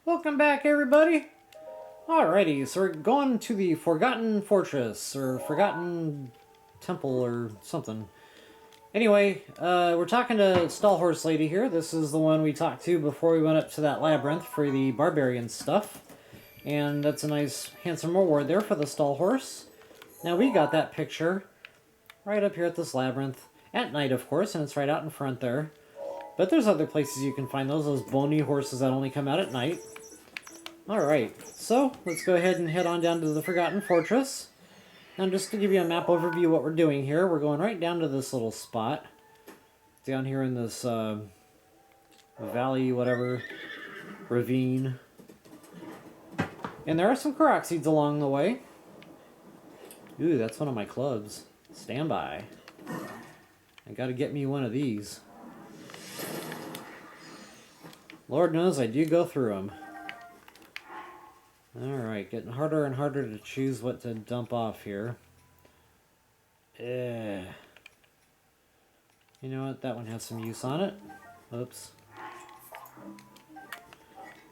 Welcome back, everybody! Alrighty, so we're going to the Forgotten Fortress, or Forgotten Temple, or something. Anyway, we're talking to Stallhorse Lady here. This is the one we talked to before we went up to that labyrinth for the barbarian stuff. And that's a nice, handsome reward there for the Stallhorse. Now, we got that picture right up here at this labyrinth. At night, of course, and it's right out in front there. But there's other places you can find those bony horses that only come out at night. Alright, so let's go ahead and head on down to the Forgotten Fortress. Now just to give you a map overview of what we're doing here, we're going right down to this little spot. Down here in this valley, whatever, ravine. And there are some Korok seeds along the way. Ooh, that's one of my clubs. Stand by. I gotta get me one of these. Lord knows I do go through them. Alright, getting harder and harder to choose what to dump off here. You know what? That one has some use on it. Oops.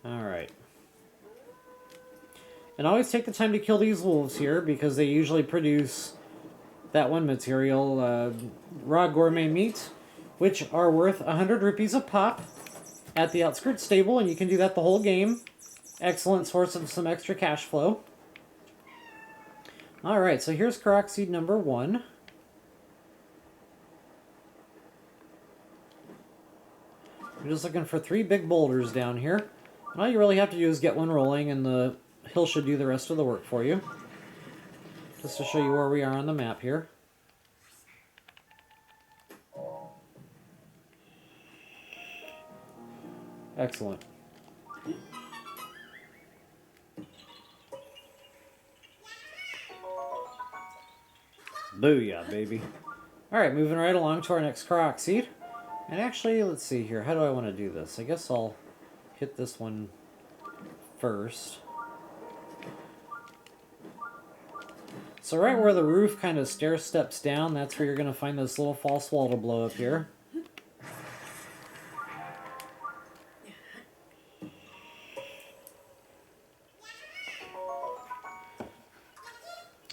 Alright. And always take the time to kill these wolves here, because they usually produce that one material, raw gourmet meat, which are worth 100 rupees a pop at the outskirts stable, and you can do that the whole game. Excellent source of some extra cash flow. Alright, so here's Korok seed number 1. We're just looking for 3 big boulders down here. And all you really have to do is get one rolling, and the hill should do the rest of the work for you. Just to show you where we are on the map here. Excellent. Booyah, baby. Alright, moving right along to our next Korok seed. And actually, let's see here. How do I want to do this? I guess I'll hit this one first. So right where the roof kind of stair steps down, that's where you're going to find this little false wall to blow up here.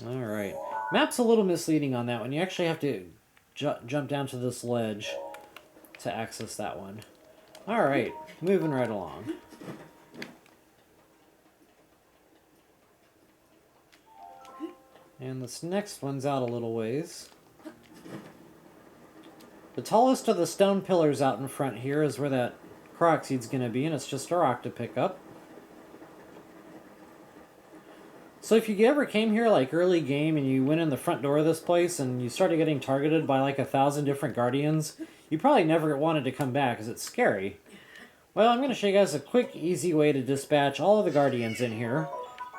Alright. Map's a little misleading on that one. You actually have to jump down to this ledge to access that one. Alright, moving right along. And this next one's out a little ways. The tallest of the stone pillars out in front here is where that Korok seed's going to be, and it's just a rock to pick up. So if you ever came here like early game and you went in the front door of this place and you started getting targeted by like 1,000 different guardians, you probably never wanted to come back because it's scary. Well, I'm going to show you guys a quick, easy way to dispatch all of the guardians in here.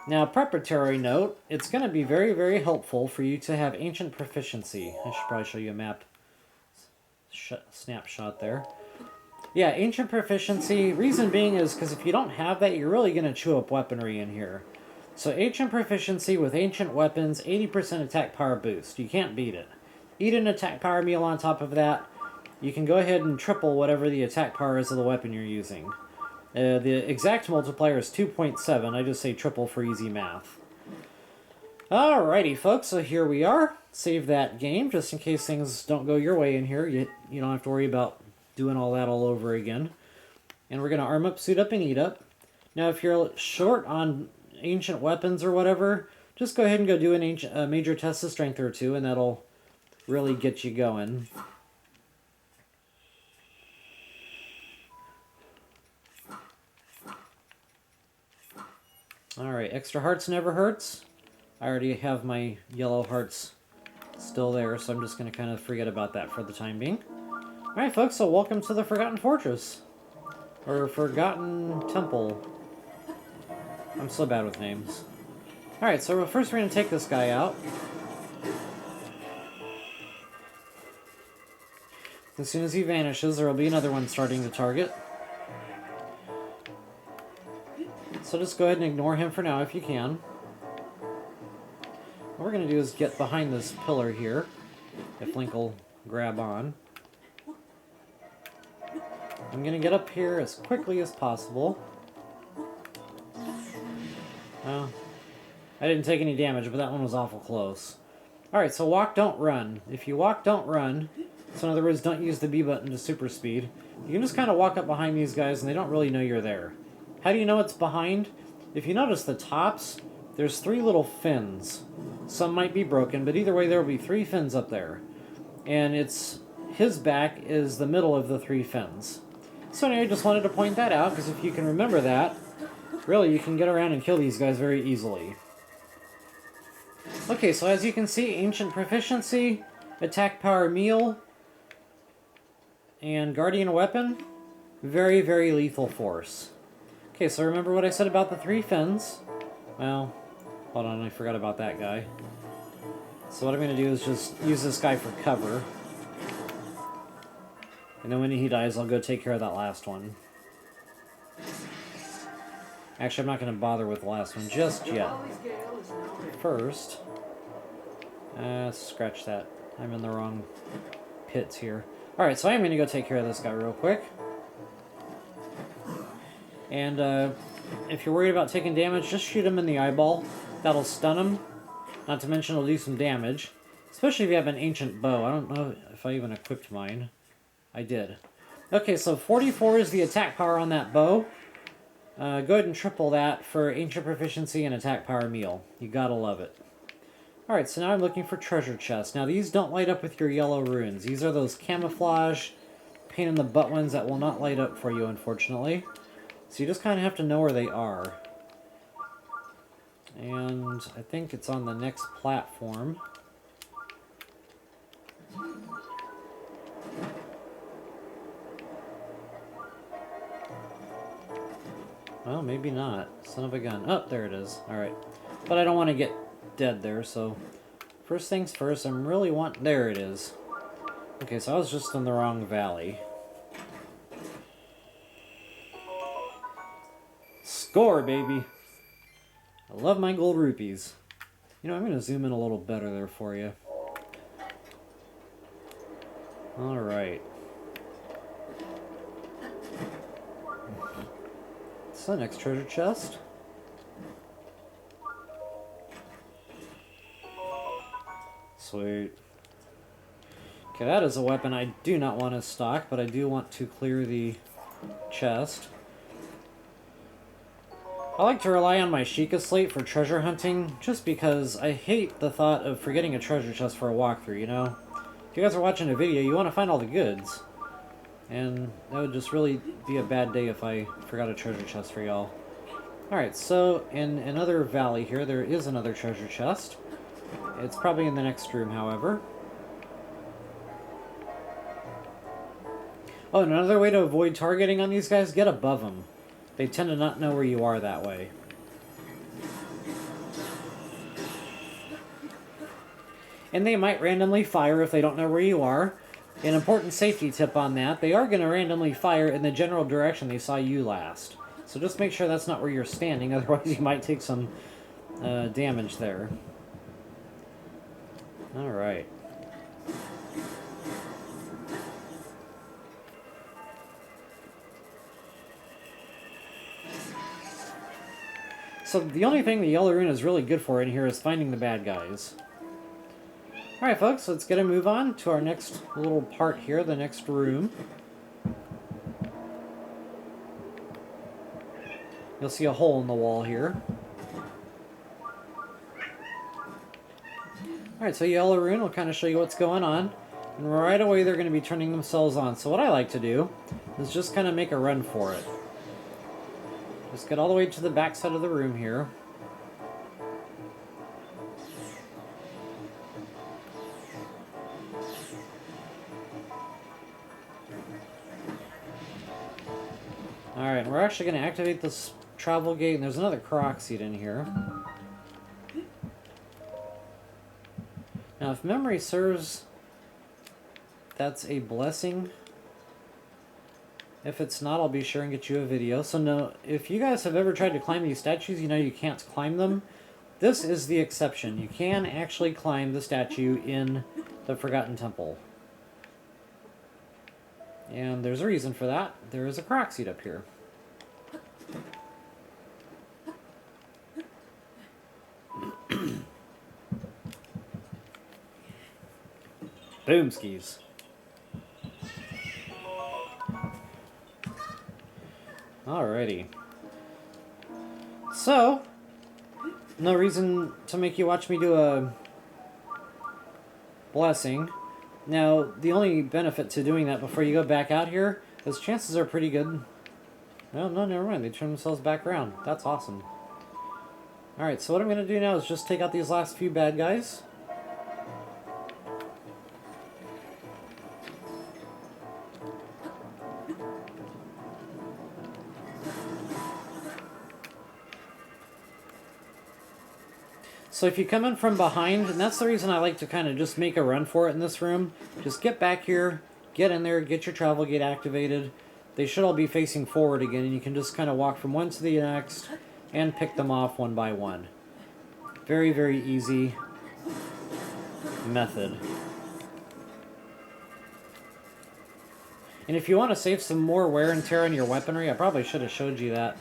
Now, preparatory note, it's going to be very, very helpful for you to have ancient proficiency. I should probably show you a map snapshot there. Yeah, ancient proficiency, reason being is because if you don't have that, you're really going to chew up weaponry in here. So ancient proficiency with ancient weapons, 80% attack power boost. You can't beat it. Eat an attack power meal on top of that. You can go ahead and triple whatever the attack power is of the weapon you're using. The exact multiplier is 2.7. I just say triple for easy math. Alrighty, folks, so here we are. Save that game, just in case things don't go your way in here. You don't have to worry about doing all that all over again. And we're going to arm up, suit up, and eat up. Now, if you're short on ancient weapons or whatever, just go ahead and go do a major test of strength or two, and that'll really get you going. Alright, extra hearts never hurts. I already have my yellow hearts still there, so I'm just going to kind of forget about that for the time being. Alright folks, so welcome to the Forgotten Fortress. Or Forgotten Temple. I'm so bad with names. Alright, so first we're going to take this guy out. As soon as he vanishes, there will be another one starting to target. So just go ahead and ignore him for now if you can. What we're going to do is get behind this pillar here, if Link will grab on. I'm going to get up here as quickly as possible. Oh, I didn't take any damage, but that one was awful close. Alright, so walk, don't run. If you walk, don't run, so in other words, don't use the B button to super speed, you can just kind of walk up behind these guys and they don't really know you're there. How do you know it's behind? If you notice the tops, there's 3 little fins. Some might be broken, but either way there will be 3 fins up there. And his back is the middle of the 3 fins. So anyway, just wanted to point that out, because if you can remember that, really you can get around and kill these guys very easily. Okay, so as you can see, Ancient Proficiency, Attack Power Meal, and Guardian Weapon, very, very lethal force. Okay, so remember what I said about the 3 fins. Well, hold on, I forgot about that guy. So what I'm going to do is just use this guy for cover. And then when he dies, I'll go take care of that last one. Actually, I'm not going to bother with the last one just yet. First, scratch that. I'm in the wrong pits here. Alright, so I'm going to go take care of this guy real quick. And if you're worried about taking damage, just shoot him in the eyeball. That'll stun him. Not to mention it'll do some damage. Especially if you have an ancient bow. I don't know if I even equipped mine. I did. Okay, so 44 is the attack power on that bow. Go ahead and triple that for Ancient Proficiency and Attack Power Meal. You gotta love it. Alright, so now I'm looking for treasure chests. Now these don't light up with your yellow runes. These are those camouflage, pain in the butt ones that will not light up for you, unfortunately. So you just kind of have to know where they are. And I think it's on the next platform. Well, maybe not. Son of a gun. Oh, there it is. Alright. But I don't want to get dead there, so... First things first, I'm really want... There it is. Okay, so I was just in the wrong valley. Score, baby! I love my gold rupees. You know, I'm going to zoom in a little better there for you. Alright. So, next treasure chest. Sweet. Okay, that is a weapon I do not want to stock, but I do want to clear the chest. I like to rely on my Sheikah slate for treasure hunting, just because I hate the thought of forgetting a treasure chest for a walkthrough, you know? If you guys are watching a video, you want to find all the goods. And that would just really be a bad day if I forgot a treasure chest for y'all. Alright, so in another valley here, there is another treasure chest. It's probably in the next room, however. Oh, and another way to avoid targeting on these guys, get above them. They tend to not know where you are that way. And they might randomly fire if they don't know where you are. An important safety tip on that, they are going to randomly fire in the general direction they saw you last. So just make sure that's not where you're standing, otherwise you might take some damage there. Alright. So the only thing the yellow rune is really good for in here is finding the bad guys. Alright folks, let's get a move on to our next little part here, the next room. You'll see a hole in the wall here. Alright, so yellow rune will kind of show you what's going on. And right away they're going to be turning themselves on. So what I like to do is just kind of make a run for it. Just get all the way to the back side of the room here. Alright, we're actually going to activate this travel gate, and there's another Korok seed in here. Now, if memory serves, that's a blessing. If it's not, I'll be sure and get you a video. So no, if you guys have ever tried to climb these statues, you know you can't climb them. This is the exception. You can actually climb the statue in the Forgotten Temple. And there's a reason for that. There is a Korok seed up here. Boom skis. Alrighty. So, no reason to make you watch me do a blessing. Now, the only benefit to doing that before you go back out here is chances are pretty good. No, never mind. They turn themselves back around. That's awesome. Alright, so what I'm going to do now is just take out these last few bad guys. So if you come in from behind, and that's the reason I like to kind of just make a run for it in this room, just get back here, get in there, get your travel gate activated. They should all be facing forward again, and you can just kind of walk from one to the next and pick them off one by one. Very, very easy method. And if you want to save some more wear and tear on your weaponry, I probably should have showed you that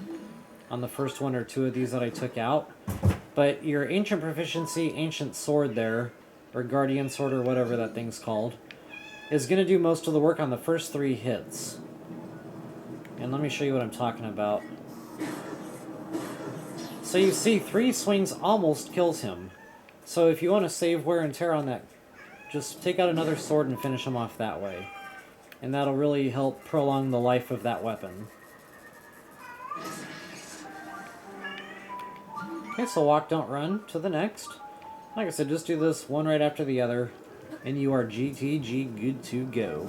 on the first one or two of these that I took out. But your Ancient Proficiency, Ancient Sword there, or Guardian Sword or whatever that thing's called, is going to do most of the work on the first 3 hits. And let me show you what I'm talking about. So you see, 3 swings almost kills him. So if you want to save wear and tear on that, just take out another sword and finish him off that way. And that'll really help prolong the life of that weapon. Okay, so walk, don't run to the next. Like I said, just do this one right after the other, and you are GTG good to go.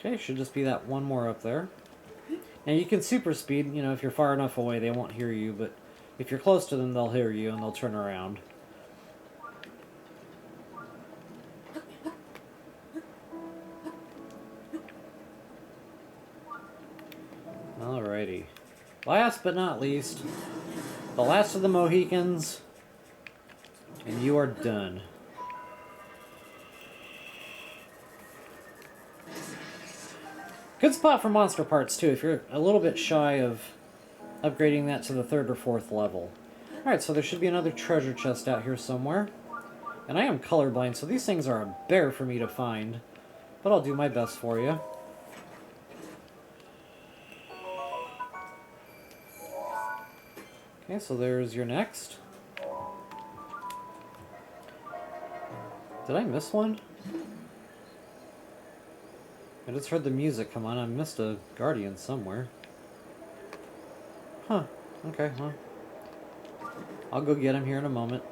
Okay, should just be that one more up there. Now you can super speed, you know, if you're far enough away they won't hear you, but if you're close to them they'll hear you and they'll turn around. Alrighty. Last but not least, the last of the Mohicans, and you are done. Good spot for monster parts too, if you're a little bit shy of upgrading that to the 3rd or 4th level. Alright, so there should be another treasure chest out here somewhere. And I am colorblind, so these things are a bear for me to find. But I'll do my best for you. Okay, so there's your next. Did I miss one? I just heard the music come on. I missed a guardian somewhere. Huh. Okay, well. I'll go get him here in a moment.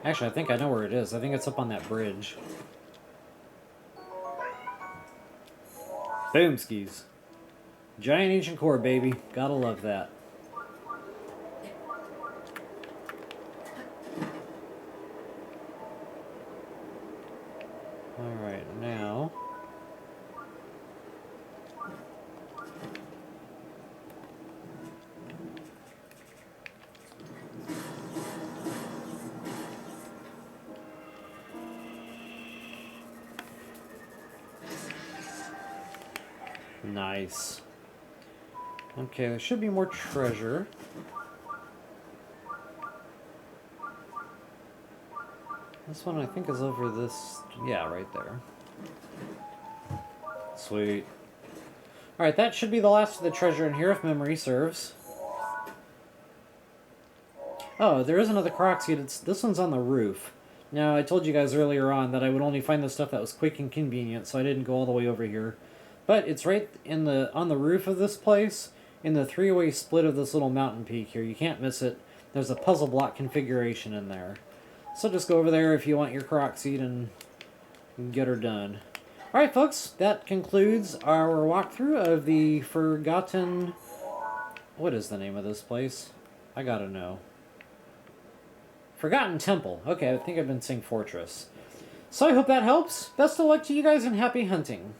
Actually, I think I know where it is. I think it's up on that bridge. Boom skis. Giant ancient core, baby. Gotta love that. Alright, now... Nice. Okay, there should be more treasure. This one I think is over this... Yeah, right there. Sweet. Alright, that should be the last of the treasure in here, if memory serves. Oh, there is another Koroks. This one's on the roof. Now, I told you guys earlier on that I would only find the stuff that was quick and convenient, so I didn't go all the way over here. But it's right on the roof of this place, in the 3-way split of this little mountain peak here. You can't miss it. There's a puzzle block configuration in there. So just go over there if you want your Korok seed and get her done. Alright folks, that concludes our walkthrough of the Forgotten... What is the name of this place? I gotta know. Forgotten Temple. Okay, I think I've been saying Fortress. So I hope that helps. Best of luck to you guys and happy hunting.